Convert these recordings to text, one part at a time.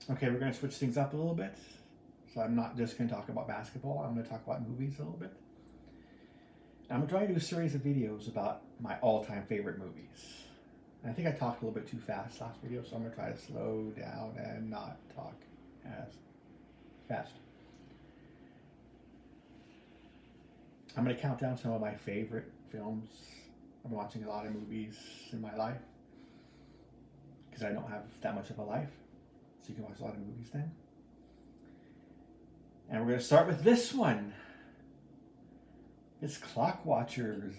Okay, we're going to switch things up a little bit. So I'm not just going to talk about basketball. I'm going to talk about movies a little bit. I'm going to try to do a series of videos about my all-time favorite movies. I think I talked a little bit too fast last video, so I'm going to try to slow down and not talk as fast. I'm going to count down some of my favorite films. I've been watching a lot of movies in my life because I don't have that much of a life, so you can watch a lot of movies then. And we're going to start with this one. It's Clockwatchers.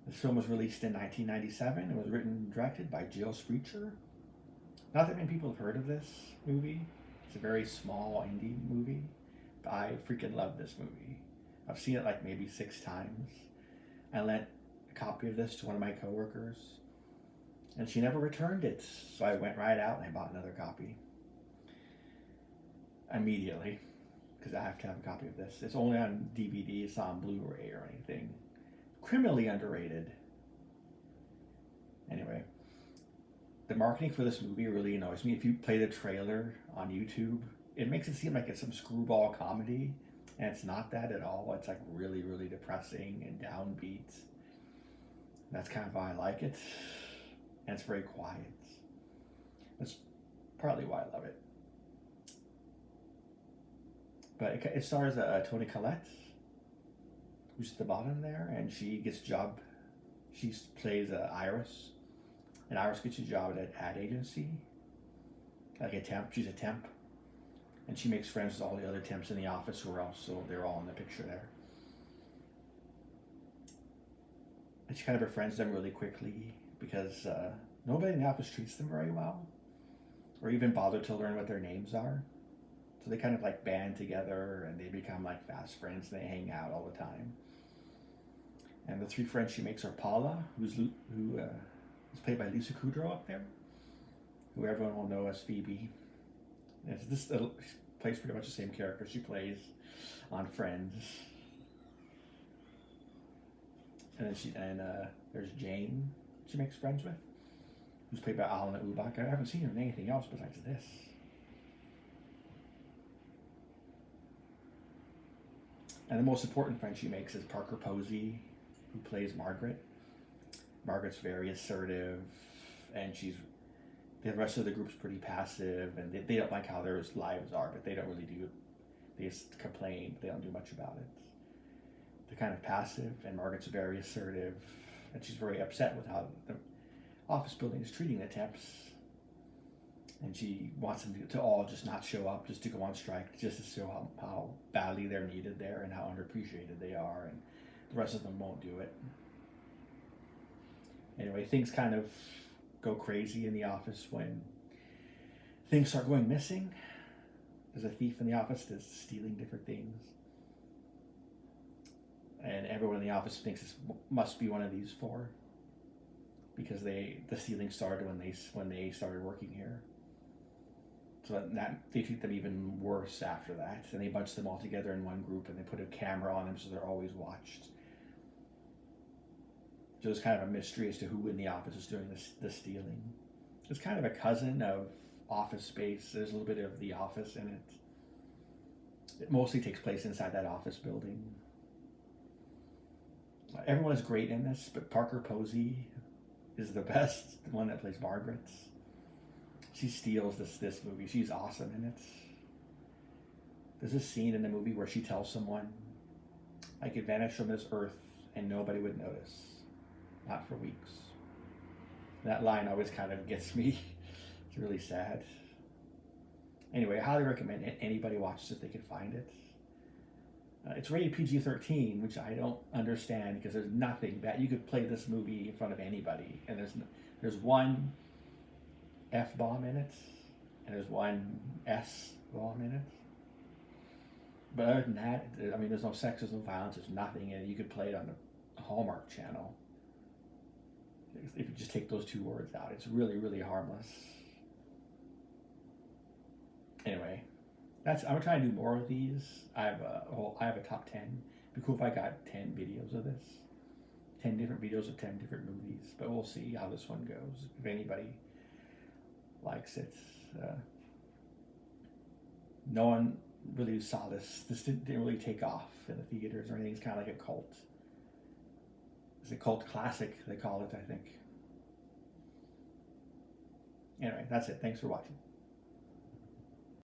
This film was released in 1997. It was written and directed by Jill Spreacher. Not that many people have heard of this movie. It's a very small indie movie, but I freaking love this movie. I've seen it like maybe 6 times. I lent a copy of this to one of my coworkers, and she never returned it, so I went right out and I bought another copy immediately because I have to have a copy of this. It's only on DVD, it's not on Blu-ray or anything. Criminally underrated. Anyway, the marketing for this movie really annoys me. If you play the trailer on YouTube, it makes it seem like it's some screwball comedy, and it's not that at all. It's like really, really depressing and downbeat. That's kind of why I like it. And it's very quiet. That's partly why I love it. But it stars Toni Collette, who's at the bottom there, and she gets a job. She plays Iris, and Iris gets a job at an ad agency, like a temp. She's a temp, and she makes friends with all the other temps in the office who are also, they're all in the picture there. And she kind of befriends them really quickly because nobody in the office treats them very well, or even bother to learn what their names are. So they kind of like band together and they become like fast friends and they hang out all the time. And the 3 friends she makes are Paula, who is played by Lisa Kudrow up there, who everyone will know as Phoebe. And this plays pretty much the same character she plays on Friends. And then there's Jane she makes friends with, who's played by Alana Ubach. I haven't seen her in anything else besides this. And the most important friend she makes is Parker Posey, who plays Margaret. Margaret's very assertive, and the rest of the group's pretty passive, and they don't like how their lives are, but they don't really do it. They just complain, but they don't do much about it. They're kind of passive, and Margaret's very assertive, and she's very upset with how the office building is treating the temps. And she wants them to all just not show up, just to go on strike, just to show how badly they're needed there and how underappreciated they are, and the rest of them won't do it. Anyway, things kind of go crazy in the office when things start going missing. There's a thief in the office that's stealing different things, and everyone in the office thinks this must be one of these 4 because the stealing started when they started working here. So that they treat them even worse after that, and they bunch them all together in one group and they put a camera on them so they're always watched. So it's kind of a mystery as to who in the office is doing the stealing. It's kind of a cousin of Office Space. There's a little bit of The Office in it. It mostly takes place inside that office building. Everyone is great in this, but Parker Posey is the best, the one that plays Margaret. She steals this movie. She's awesome in it. There's a scene in the movie where she tells someone, I could vanish from this earth and nobody would notice. Not for weeks. That line always kind of gets me. It's really sad. Anyway, I highly recommend anybody watches it if they can find it. It's rated PG-13, which I don't understand because there's nothing bad. You could play this movie in front of anybody, and there's one F-bomb in it, and there's one S-bomb in it. But other than that, I mean, there's no sex, there's no violence, there's nothing in it. You could play it on the Hallmark Channel. If you just take those 2 words out, it's really, really harmless. Anyway, I'm gonna try and do more of these. I have a top 10. It'd be cool if I got 10 videos of this. 10 different videos of 10 different movies. But we'll see how this one goes. If anybody likes it. no one really saw this. This didn't really take off in the theaters or anything. It's kind of like a cult. It's a cult classic, they call it, I think. Anyway, that's it. Thanks for watching.